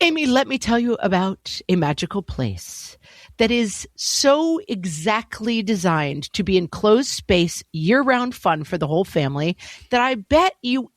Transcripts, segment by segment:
Amy, let me tell you about a magical place that is so exactly designed to be enclosed space, year-round fun for the whole family that I bet you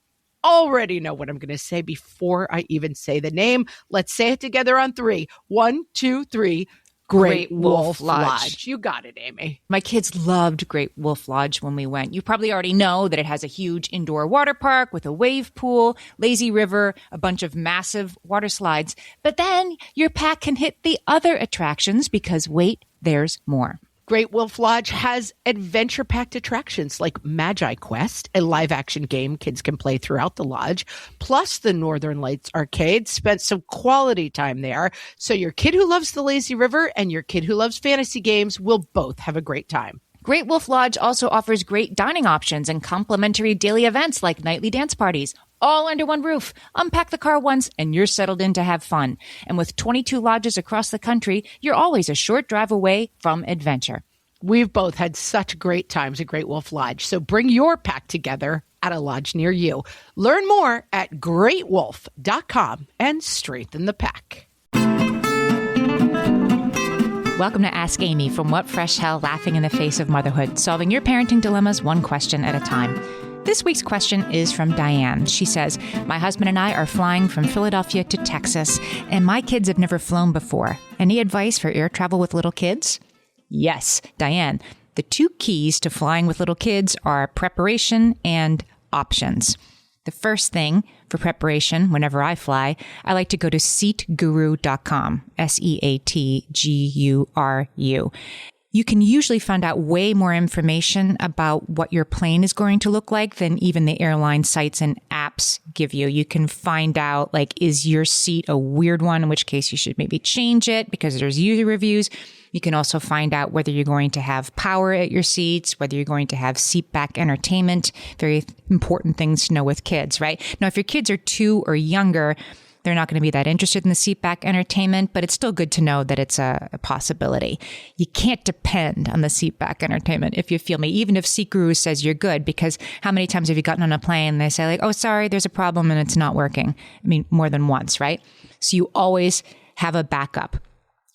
already know what I'm going to say before I even say the name. Let's say it together on 3. 1, 2, 3. Great Wolf Lodge. You got it, Amy. My kids loved Great Wolf Lodge when we went. You probably already know that it has a huge indoor water park with a wave pool, lazy river, a bunch of massive water slides. But then your pack can hit the other attractions because wait, there's more. Great Wolf Lodge has adventure-packed attractions like Magi Quest, a live-action game kids can play throughout the lodge, plus the Northern Lights Arcade. Spent some quality time there, so your kid who loves the lazy river and your kid who loves fantasy games will both have a great time. Great Wolf Lodge also offers great dining options and complimentary daily events like nightly dance parties, all under one roof. Unpack the car once and you're settled in to have fun. And with 22 lodges across the country, you're always a short drive away from adventure. We've both had such great times at Great Wolf Lodge, so bring your pack together at a lodge near you. Learn more at greatwolf.com and strengthen the pack. Welcome to Ask Amy from What Fresh Hell, laughing in the face of motherhood, solving your parenting dilemmas one question at a time. This week's question is from Diane. She says, my husband and I are flying from Philadelphia to Texas, and my kids have never flown before. Any advice for air travel with little kids? Yes, Diane. The 2 keys to flying with little kids are preparation and options. The first thing for preparation, whenever I fly, I like to go to seatguru.com, SEATGURU. You can usually find out way more information about what your plane is going to look like than even the airline sites and apps give you. You can find out, like, is your seat a weird one, in which case you should maybe change it because there's user reviews. You can also find out whether you're going to have power at your seats, whether you're going to have seat back entertainment. Very important things to know with kids, right? Now, if your kids are 2 or younger, they're not going to be that interested in the seat back entertainment, but it's still good to know that it's a possibility. You can't depend on the seat back entertainment, if you feel me, even if Seat Guru says you're good, because how many times have you gotten on a plane and they say like, oh, sorry, there's a problem and it's not working? I mean, more than once, right? So you always have a backup.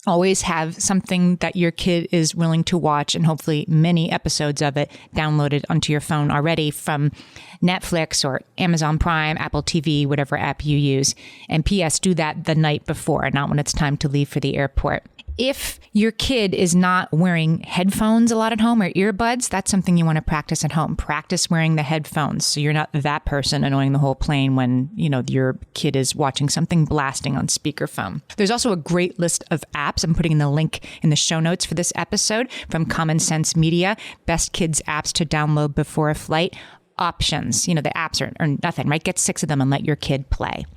Always have something that your kid is willing to watch, and hopefully many episodes of it downloaded onto your phone already from Netflix or Amazon Prime, Apple TV, whatever app you use. And P.S., do that the night before, not when it's time to leave for the airport. If your kid is not wearing headphones a lot at home or earbuds, that's something you want to practice at home. Practice wearing the headphones so you're not that person annoying the whole plane when, your kid is watching something blasting on speakerphone. There's also a great list of apps. I'm putting the link in the show notes for this episode from Common Sense Media, best kids apps to download before a flight. Options, the apps are nothing, right? Get 6 of them and let your kid play.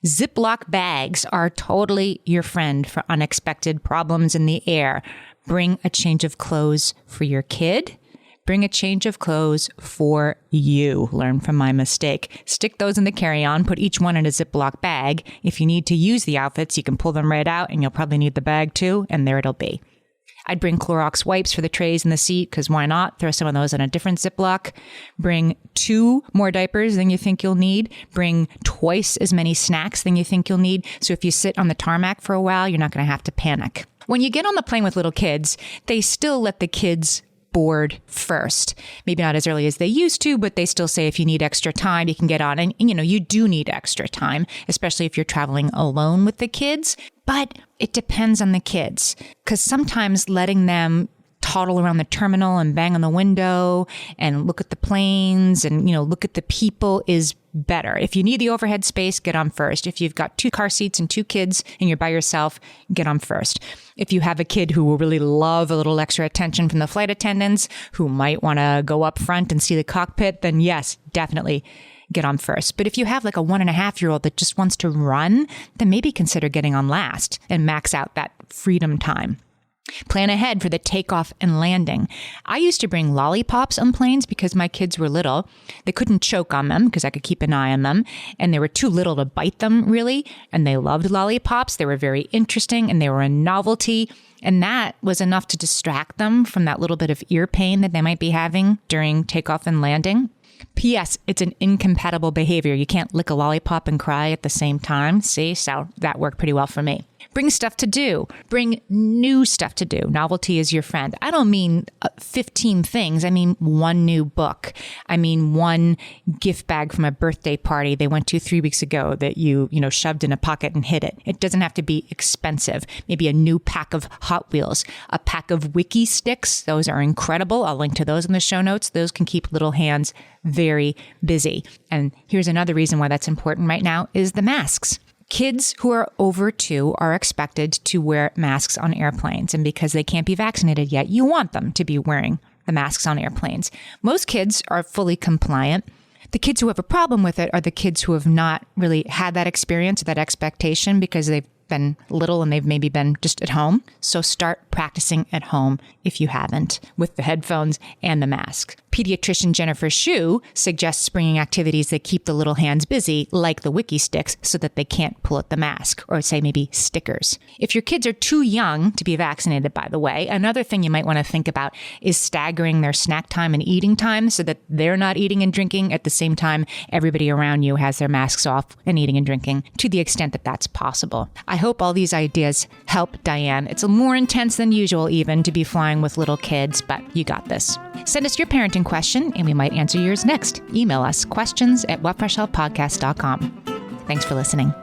Ziploc bags are totally your friend for unexpected problems in the air. Bring a change of clothes for your kid. Bring a change of clothes for you. Learn from my mistake. Stick those in the carry-on. Put each one in a Ziploc bag. If you need to use the outfits, you can pull them right out, and you'll probably need the bag too, and there it'll be. I'd bring Clorox wipes for the trays in the seat, because why not? Throw some of those in a different Ziploc. Bring 2 more diapers than you think you'll need. Bring twice as many snacks than you think you'll need. So if you sit on the tarmac for a while, you're not going to have to panic. When you get on the plane with little kids, they still let the kids board first. Maybe not as early as they used to, but they still say if you need extra time, you can get on. And, you do need extra time, especially if you're traveling alone with the kids. But it depends on the kids, because sometimes letting them toddle around the terminal and bang on the window and look at the planes and, look at the people is better. If you need the overhead space, get on first. If you've got 2 car seats and 2 kids and you're by yourself, get on first. If you have a kid who will really love a little extra attention from the flight attendants, who might want to go up front and see the cockpit, then yes, definitely get on first. But if you have like a 1.5-year-old that just wants to run, then maybe consider getting on last and max out that freedom time. Plan ahead for the takeoff and landing. I used to bring lollipops on planes because my kids were little. They couldn't choke on them because I could keep an eye on them. And they were too little to bite them, really. And they loved lollipops. They were very interesting and they were a novelty. And that was enough to distract them from that little bit of ear pain that they might be having during takeoff and landing. P.S. It's an incompatible behavior. You can't lick a lollipop and cry at the same time. See? So that worked pretty well for me. Bring stuff to do. Bring new stuff to do. Novelty is your friend. I don't mean 15 things. I mean one new book. I mean one gift bag from a birthday party they went to 3 weeks ago that you shoved in a pocket and hid it. It doesn't have to be expensive. Maybe a new pack of Hot Wheels, a pack of Wiki sticks. Those are incredible. I'll link to those in the show notes. Those can keep little hands very busy. And here's another reason why that's important right now is the masks. Kids who are over 2 are expected to wear masks on airplanes. And because they can't be vaccinated yet, you want them to be wearing the masks on airplanes. Most kids are fully compliant. The kids who have a problem with it are the kids who have not really had that experience, that expectation, because they've been little and they've maybe been just at home. So start practicing at home if you haven't, with the headphones and the mask. Pediatrician Jennifer Shu suggests bringing activities that keep the little hands busy, like the Wiki sticks, so that they can't pull at the mask, or say maybe stickers. If your kids are too young to be vaccinated, by the way, another thing you might want to think about is staggering their snack time and eating time so that they're not eating and drinking at the same time everybody around you has their masks off and eating and drinking, to the extent that that's possible. I hope all these ideas help Diane. It's more intense than usual even to be flying with little kids, but you got this. Send us your parenting question and we might answer yours next. Email us questions@whatfreshhellpodcast.com. Thanks for listening.